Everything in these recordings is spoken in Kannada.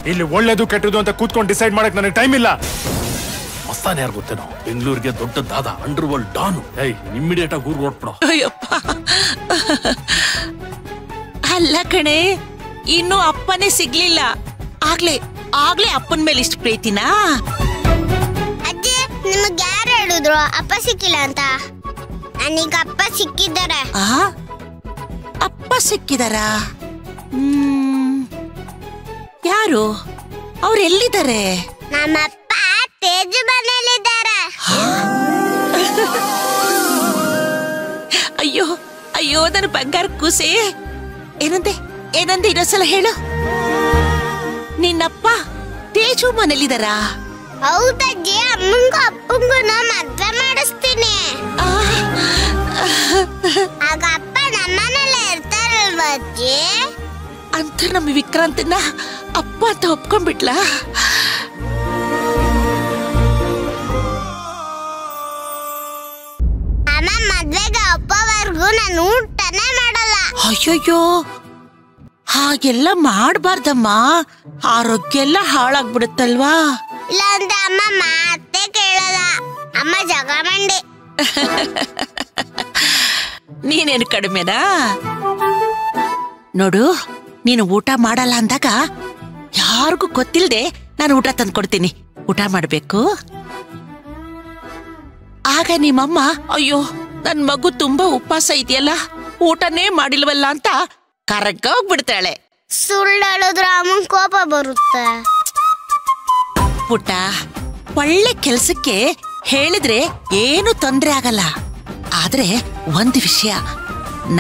ಇಲ್ಲಿ ಒಳ್ಳೇದು ಕೆಟ್ಟದು ಅಂತ ಕೂತ್ಕೊಂಡು ಡಿಸೈಡ್ ಮಾಡಕ್ ನನಗೆ ಟೈಮ್ ಇಲ್ಲ. ಮಸ್ತಾನ್ ಯಾರು ಗೊತ್ತೇನೋ, ಬೆಂಗಳೂರಿಗೆ ದೊಡ್ಡದಾದ ಅಂಡರ್ ವರ್ಲ್ಡ್ ಡಾನು. ಇಮ್ಮಿಡಿಯೇಟ್ ಆಗಿ ಊರ್ಗ್ ಹೊರಟ್ಬಿಡು. ಅಯ್ಯಪ್ಪ, ಅಲ್ಲ ಕಣೆ, ಇನ್ನು ಅಪ್ಪನೇ ಸಿಗ್ಲಿಲ್ಲ. ಆಗ್ಲೇ ಅಪ್ಪನ ಮೇಲೆ ಇಷ್ಟು ಪ್ರೀತಿನಾ? ಅಜ್ಜಿ, ನಿಮಗೆ ಯಾರು ಹೇಳಿದ್ರು ಅಪ್ಪ ಸಿಕ್ಕಿಲ್ಲ ಅಂತ? ನನಗೆ ಅಪ್ಪ ಸಿಕ್ಕಿದ್ದಾರೆ. ಅಪ್ಪ ಸಿಕ್ಕಿದಾರಾ? ಯಾರು? ಅವ್ರು ಎಲ್ಲಿದ್ದಾರೆ? ನಮ್ಮಪ್ಪ ತೇಜು ಮನೆಯಲ್ಲಿದ್ದಾರೆ. ಅಯ್ಯೋ ಅಯ್ಯೋ, ನನ್ನ ಬಂಗಾರ ಕೂಸೆ. ಏನಂದೆ ಇನ್ನೊಂದ್ಸಲ ಹೇಳು. ನಿನ್ನಪ್ಪ ತೇಜು ಮನೇಲಿದ್ದಾರಾ? ಹೌದಜ್ಜಿ, ಅಮ್ಮಂಗೂ ಅಪ್ಪಂಗೂ ಮದ್ವೆ ಮಾಡಿಸ್ತೀನಿ. ಆಗ ಅಪ್ಪ ನಮ್ಮನೇಲೆ ಇರ್ತಾರಲ್ವ ಅಜ್ಜಿ? ಅಂತ ನಮ್ಮ ವಿಕ್ರಾಂತನ ಅಪ್ಪ ಅಂತ ಒಪ್ಕೊಂಡ್ಬಿಟ್ಲಾ? ಅಮ್ಮ ಮದ್ವೆಗೆ ಅಪ್ಪವರೆಗೂ ನಾನು ಊಟನೇ ಮಾಡಲ್ಲ. ಅಯ್ಯಯ್ಯೋ, ಹಾಗೆಲ್ಲ ಮಾಡ್ಬಾರ್ದಮ್ಮ, ಆರೋಗ್ಯ ಎಲ್ಲ ಹಾಳಾಗ್ಬಿಡುತ್ತಲ್ವಾ? ಇಲ್ಲ ಅಂದ್ರೆ ಅಮ್ಮ ಮಾತೇ ಕೇಳಲ್ಲ. ಅಮ್ಮ ಜಗ ಮಂಡಿ. ನೀನೇನು ಕಡಿಮೆನಾ? ನೋಡು, ನೀನು ಊಟ ಮಾಡಲ್ಲ ಅಂದಾಗ ಯಾರಿಗೂ ಗೊತ್ತಿಲ್ಲದೆ ನಾನು ಊಟ ತಂದು ಕೊಡ್ತೀನಿ. ಊಟ ಮಾಡ್ಬೇಕು. ಆಗ ನಿಮ್ಮಮ್ಮ, ಅಯ್ಯೋ ನನ್ ಮಗು ತುಂಬಾ ಉಪವಾಸ ಇದೆಯಲ್ಲ, ಊಟನೇ ಮಾಡಿಲ್ವಲ್ಲ ಅಂತ ಕರಗ ಹೋಗ್ಬಿಡ್ತಾಳೆ. ಸುಳ್ಳು ಹೇಳಿದ್ರೆ ಅಮ್ಮನ್ ಕೋಪ ಬರುತ್ತೆ. ಪುಟ್ಟ, ಒಳ್ಳೆ ಕೆಲ್ಸಕ್ಕೆ ಹೇಳಿದ್ರೆ ಏನು ತೊಂದ್ರೆ ಆಗಲ್ಲ. ಆದ್ರೆ ಒಂದು ವಿಷಯ,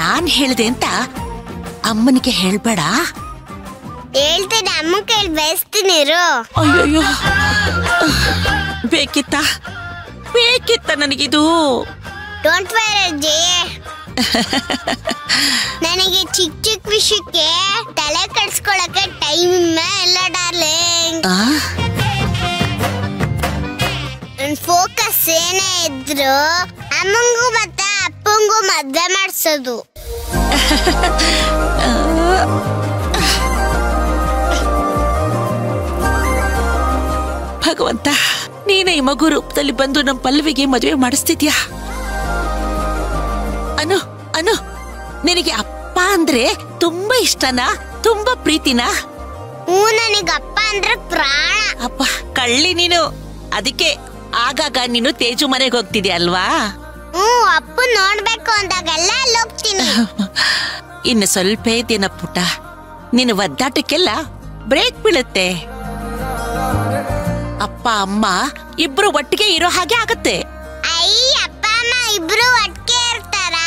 ನಾನ್ ಹೇಳಿದೆ ಅಂತ ಅಮ್ಮನಿಗೆ ಹೇಳ್ಬೇಡ. ಹೇಳ್ತೀನಿ, ಅಮ್ಮ ಕೇಳಿ ಬಯಸ್ತೀನಿ. ಅಯ್ಯಯ್ಯೋ, ಬೇಕಿತ್ತ ನನಗಿದು? ಡೋಂಟ್ ವರಿ ಅಜ್ಜಿ, ನನಗೆ ಚಿಕ್ಕ ವಿಷಯಕ್ಕೆ ತಲೆ ಕೆಡಿಸ್ಕೊಳಕ್ಕೆ ಟೈಮ್ ಇಲ್ಲ ಡಾರ್ಲಿಂಗ್. ನನ್ ಫೋಕಸ್ ಏನೇ ಇದ್ರು ಅಮ್ಮಂಗೂ ಮತ್ತೆ ಅಪ್ಪಂಗೂ ಮದ್ವೆ ಮಾಡ್ಸೋದು. ಭಗವಂತ, ನೀನೇ ಈ ಮಗು ರೂಪದಲ್ಲಿ ಬಂದು ನಮ್ಮ ಪಲ್ಲವಿಗೆ ಮದುವೆ ಮಾಡಿಸ್ತಿದ್ಯಾ? ಅನು, ನಿನಗೆ ಅಪ್ಪ ಅಂದ್ರೆ ತುಂಬಾ ಇಷ್ಟನಾ? ತುಂಬಾ ಪ್ರೀತಿನಾ? ನನಗೆ ಅಪ್ಪ ಅಂದ್ರೆ ಪ್ರಾಣ. ಅಪ್ಪ ಕಳ್ಳಿ ನೀನು. ಅದಕ್ಕೆ ಆಗಾಗ ನೀನು ತೇಜು ಮನೆಗೆ ಹೋಗ್ತಿದ್ಯಾ ಅಲ್ವಾ? ಅಪ್ಪ ನೋಡ್ಬೇಕು ಅಂದಾಗೆಲ್ಲ ಅಲ್ಲಿ ಹೋಗ್ತೀನಿ. ಇನ್ನು ಸ್ವಲ್ಪ ದಿನ ಪುಟ್ಟ, ನಿನ್ನ ಒದ್ದಾಟಕ್ಕೆಲ್ಲ ಬ್ರೇಕ್ ಬೀಳುತ್ತೆ. ಅಪ್ಪ ಅಮ್ಮ ಇಬ್ರು ಒಟ್ಟಿಗೆ ಇರೋ ಹಾಗೆ ಆಗತ್ತೆ. ಅಪ್ಪ ಅಮ್ಮ ಇಬ್ರು ಒಟ್ಟಿಗೆ ಇರ್ತಾರಾ?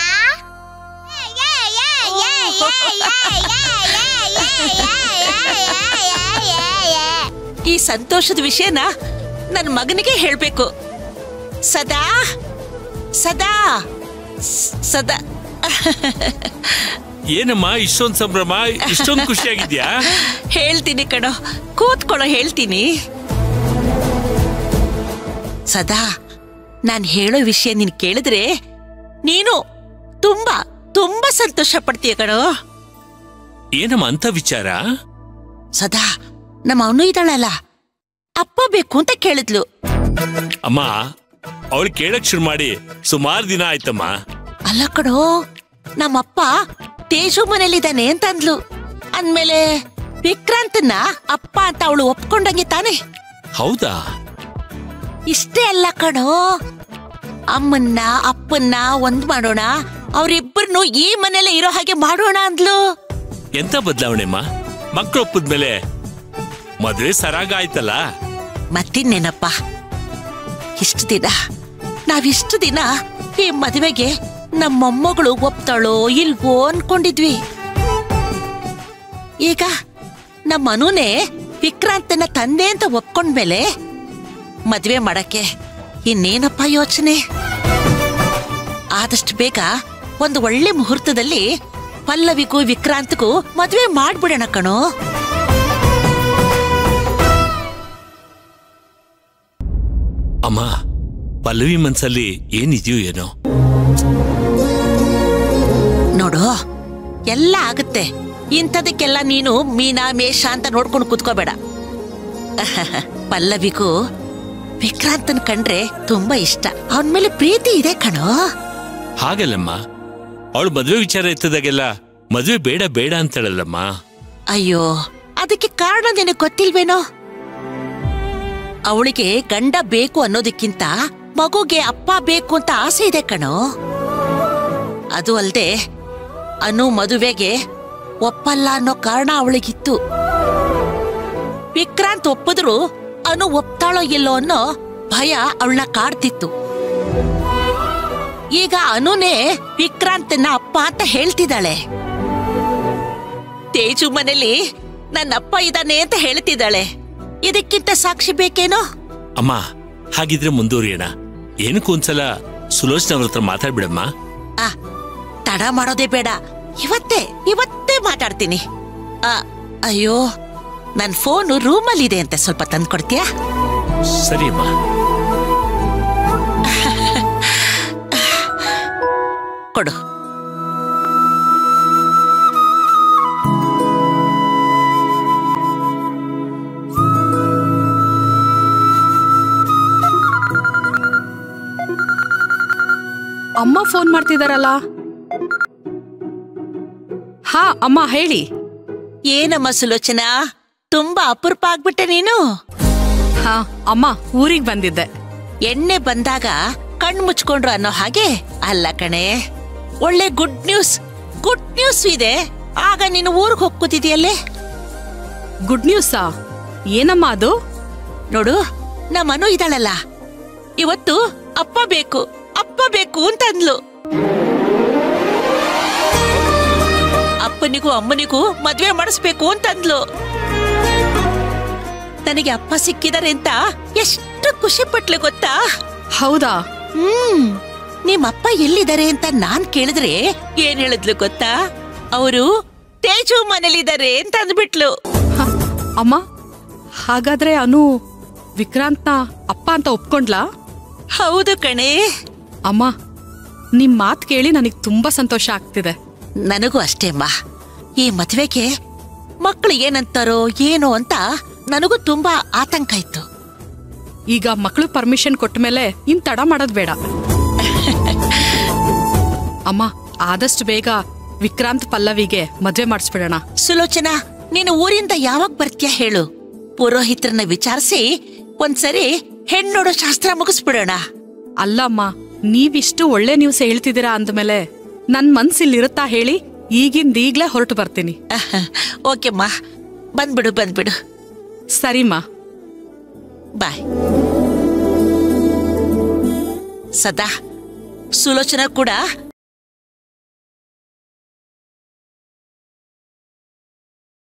ಈ ಸಂತೋಷದ ವಿಷಯನ ನನ್ನ ಮಗನಿಗೆ ಹೇಳ್ಬೇಕು. ಸದಾ ಸದಾ ಸದಾ. ಏನಮ್ಮ ಇಷ್ಟೊಂದು ಸಂಭ್ರಮ, ಇಷ್ಟೊಂದು ಖುಷಿಯಾಗಿದ್ಯಾ? ಹೇಳ್ತೀನಿ ಕಣೋ, ಕೂತ್ಕೊಳ್ಳೋ, ಹೇಳ್ತೀನಿ. ಸದಾ, ನಾನು ಹೇಳೋ ವಿಷಯ ನೀನ್ ಕೇಳಿದ್ರೆ ನೀನು ತುಂಬಾ ತುಂಬಾ ಸಂತೋಷ ಪಡ್ತೀಯ ಕಣೋ. ಏನಮ್ಮ ಅಂತ ವಿಚಾರ? ಸದಾ, ನಮ್ಮ ಅವನು ಇದ್ದಾಳಲ್ಲ, ಅಪ್ಪ ಬೇಕು ಅಂತ ಕೇಳಿದ್ಲು. ಅಮ್ಮ, ಅವಳು ಕೇಳಕ್ ಶುರು ಮಾಡಿ ಸುಮಾರು ದಿನ ಆಯ್ತಮ್ಮ. ಅಲ್ಲ ಕಣೋ, ನಮ್ಮಪ್ಪ ತೇಜು ಮನೇಲಿದ್ದಾನೆ ಅಂತ ಅಂದ್ಲು. ಅಂದ್ಮೇಲೆ ವಿಕ್ರಾಂತನ ಅಪ್ಪ ಅಂತ ಅವಳು ಒಪ್ಕೊಂಡಂಗೆ ತಾನೆ? ಹೌದಾ? ಇಷ್ಟೇ ಅಲ್ಲ ಕಣೋ, ಅಮ್ಮನ್ನ ಅಪ್ಪನ್ನ ಒಂದ್ ಮಾಡೋಣ, ಅವರಿಬ್ಬರನ್ನು ಈ ಮನೇಲೆ ಇರೋ ಹಾಗೆ ಮಾಡೋಣ ಅಂದ್ಲು. ಎಂತ ಬದಲಾವಣೆಮ್ಮ? ಮಕ್ಕಳು ಒಪ್ಪದ್ಮೇಲೆ ಮದುವೆ ಸರಾಗ ಆಯ್ತಲ್ಲ. ಮತ್ತಿನ್ನೇನಪ್ಪ, ನಾವಿಷ್ಟು ದಿನ ಈ ಮದುವೆಗೆ ನಮ್ಮ ಮೊಮ್ಮಗಳು ಒಪ್ತಾಳೋ ಇಲ್ವೋ ಅನ್ಕೊಂಡಿದ್ವಿ. ಈಗ ನಮ್ಮ ಅನುನೇ ವಿಕ್ರಾಂತನ ತಂದೆ ಅಂತ ಒಪ್ಕೊಂಡ್ಮೇಲೆ ಮದುವೆ ಮಾಡಕ್ಕೆ ಇನ್ನೇನಪ್ಪ ಯೋಚನೆ? ಆದಷ್ಟು ಬೇಗ ಒಂದು ಒಳ್ಳೆ ಮುಹೂರ್ತದಲ್ಲಿ ಪಲ್ಲವಿಗೂ ವಿಕ್ರಾಂತ್ಗೂ ಮದುವೆ ಮಾಡ್ಬಿಡೋಣ ಕಣೋ. ಅಮ್ಮ, ಪಲ್ಲವಿ ಮನ್ಸಲ್ಲಿ ಏನಿದೆಯೋ ಏನೋ. ನೋಡು, ಎಲ್ಲ ಆಗುತ್ತೆ. ಇಂಥದಕ್ಕೆಲ್ಲ ನೀನು ಮೀನಾ ಮೇಷ ಅಂತ ನೋಡ್ಕೊಂಡು ಕೂತ್ಕೋಬೇಡ. ಪಲ್ಲವಿಗೂ ವಿಕ್ರಾಂತನ್ ಕಂಡ್ರೆ ತುಂಬಾ ಇಷ್ಟ. ಅವನ್ ಮೇಲೆ ಪ್ರೀತಿ ಇದೆ ಕಣೋ. ಹಾಗಲ್ಲಮ್ಮ, ಅವಳು ಮದುವೆ ವಿಚಾರ ಎತ್ತದಾಗೆಲ್ಲ ಮದುವೆ ಬೇಡ ಬೇಡ ಅಂತಾಳಲ್ಲಮ್ಮ. ಅಯ್ಯೋ, ಅದಕ್ಕೆ ಕಾರಣ ನಿನಗೆ ಗೊತ್ತಿಲ್ವೇನೋ? ಅವಳಿಗೆ ಗಂಡ ಬೇಕು ಅನ್ನೋದಕ್ಕಿಂತ ಮಗುಗೆ ಅಪ್ಪ ಬೇಕು ಅಂತ ಆಸೆ ಇದೆ ಕಣೋ. ಅದು ಅಲ್ದೆ ಅನು ಮದುವೆಗೆ ಒಪ್ಪಲ್ಲ ಅನ್ನೋ ಕಾರಣ ಅವಳಿಗಿತ್ತು. ವಿಕ್ರಾಂತ್ ಒಪ್ಪಿದ್ರು ಅನು ಒಪ್ತಾಳೋ ಇಲ್ಲೋ ಅನ್ನೋ ಭಯ ಅವಳನ್ನ ಕಾಡ್ತಿತ್ತು. ಈಗ ಅನುನೇ ವಿಕ್ರಾಂತನ ಅಪ್ಪ ಅಂತ ಹೇಳ್ತಿದ್ದಾಳೆ. ತೇಜು ಮನೇಲಿ ನನ್ನಪ್ಪ ಇದ್ದಾನೆ ಅಂತ ಹೇಳ್ತಿದ್ದಾಳೆ. ಇದಕ್ಕಿಂತ ಸಾಕ್ಷಿ ಬೇಕೇನೋ? ಅಮ್ಮ, ಹಾಗಿದ್ರೆ ಮುಂದುವರಿಯೋಣ. ಏನಕ್ಕೂ ಒಂದ್ಸಲ ಸುಲೋಚನಾ ಅವ್ರ ಹತ್ರ ಮಾತಾಡ್ಬಿಡಮ್ಮ. ತಡ ಮಾಡೋದೇ ಬೇಡ, ಇವತ್ತೇ ಮಾತಾಡ್ತೀನಿ. ಅಯ್ಯೋ, ನನ್ ಫೋನು ರೂಮಲ್ಲಿ ಇದೆ ಅಂತ ಸ್ವಲ್ಪ ತಂದ್ಕೊಡ್ತೀಯಾ? ಸರಿ ಅಮ್ಮ. ಕೊಡು. ಅಮ್ಮ ಫೋನ್ ಮಾಡ್ತಿದಾರಲ್ಲ. ಹಾ ಅಮ್ಮ, ಹೇಳಿ. ಏನಮ್ಮ ಸುಲೋಚನಾ, ತುಂಬಾ ಅಪರೂಪ ಆಗ್ಬಿಟ್ಟೆ ನೀನು. ಹಾ ಅಮ್ಮ, ಊರಿಗೆ ಬಂದಿದ್ದೆ. ಎಣ್ಣೆ ಬಂದಾಗ ಕಣ್ಣು ಮುಚ್ಕೊಂಡ್ರು ಅನ್ನೋ ಹಾಗೆ ಅಲ್ಲ ಕಣೆ. ಒಳ್ಳೆ ಗುಡ್ ನ್ಯೂಸ್ ಇದೆ. ಆಗ ನೀನು ಊರಿಗೆ ಹೋಗ್ಕೂತಿದೆಯಲ್ಲೇ. ಗುಡ್ ನ್ಯೂಸಾ? ಏನಮ್ಮ ಅದು? ನೋಡು, ನಮ್ಮನು ಇದ್ದಾಳಲ್ಲ, ಇವತ್ತು ಅಪ್ಪ ಬೇಕು ಅಂತ ಅಂದ್ಲು. ಅಪ್ಪನಿಗೂ ಅಮ್ಮನಿಗೂ ಮದ್ವೆ ಮಾಡಿಸ್ಬೇಕು ಅಂತಂದ್ಲು. ನನಗೆ ಅಪ್ಪ ಸಿಕ್ಕಿದಾರೆ ಅಂತ ಎಷ್ಟು ಖುಷಿ ಪಟ್ಲು ಗೊತ್ತಾ? ಹೌದಾ? ನಿಮ್ಮಪ್ಪ ಎಲ್ಲಿದ್ದಾರೆ ಅಂತ ನಾನ್ ಕೇಳಿದ್ರೆ ಏನ್ ಹೇಳಿದ್ಲು ಗೊತ್ತಾ? ಅವರು ತೇಜು ಮನೇಲಿದ್ದಾರೆ ಅಂತ ಅಂದ್ಬಿಟ್ಲು. ಅಮ್ಮ, ಹಾಗಾದ್ರೆ ಅನು ವಿಕ್ರಾಂತ್ನ ಅಪ್ಪ ಅಂತ ಒಪ್ಕೊಂಡ್ಲಾ? ಹೌದು ಕಣೆ. ಅಮ್ಮ, ನಿಮ್ ಮಾತ್ ಕೇಳಿ ನನಗ್ ತುಂಬಾ ಸಂತೋಷ ಆಗ್ತಿದೆ. ನನಗೂ ಅಷ್ಟೇ ಅಮ್ಮ. ಈ ಮದ್ವೆಗೆ ಮಕ್ಕಳು ಏನಂತಾರೋ ಏನೋ ಅಂತ ನನಗೂ ತುಂಬಾ ಆತಂಕ ಇತ್ತು. ಈಗ ಮಕ್ಕಳು ಪರ್ಮಿಷನ್ ಕೊಟ್ಟ ಮೇಲೆ ಇನ್ ತಡ ಮಾಡೋದ್ ಬೇಡ. ಅಮ್ಮ, ಆದಷ್ಟು ಬೇಗ ವಿಕ್ರಾಂತ್ ಪಲ್ಲವಿಗೆ ಮದ್ವೆ ಮಾಡಿಸ್ಬಿಡೋಣ. ಸುಲೋಚನಾ, ನೀನು ಊರಿಂದ ಯಾವಾಗ ಬರ್ತೀಯ ಹೇಳು? ಪುರೋಹಿತ್ರನ್ನ ವಿಚಾರಿಸಿ ಒಂದ್ಸರಿ ಹೆಣ್ಣೋಡೋ ಶಾಸ್ತ್ರ ಮುಗಿಸ್ಬಿಡೋಣ. ಅಲ್ಲಮ್ಮ, ನೀವಿಷ್ಟು ಒಳ್ಳೆ ನ್ಯೂಸ್ ಹೇಳ್ತಿದ್ದೀರಾ ಅಂದ್ಮೇಲೆ ನನ್ ಮನ್ಸಿಲ್ಲಿರುತ್ತಾ ಹೇಳಿ? ಈಗ್ಲೇ ಹೊರಟು ಬರ್ತೀನಿ. ಓಕೆಮ್ಮ, ಬಂದ್ಬಿಡು. ಸರಿಮಾ, ಬಾಯ್. ಸದಾ ಸುಲೋಚನಾ ಕೂಡ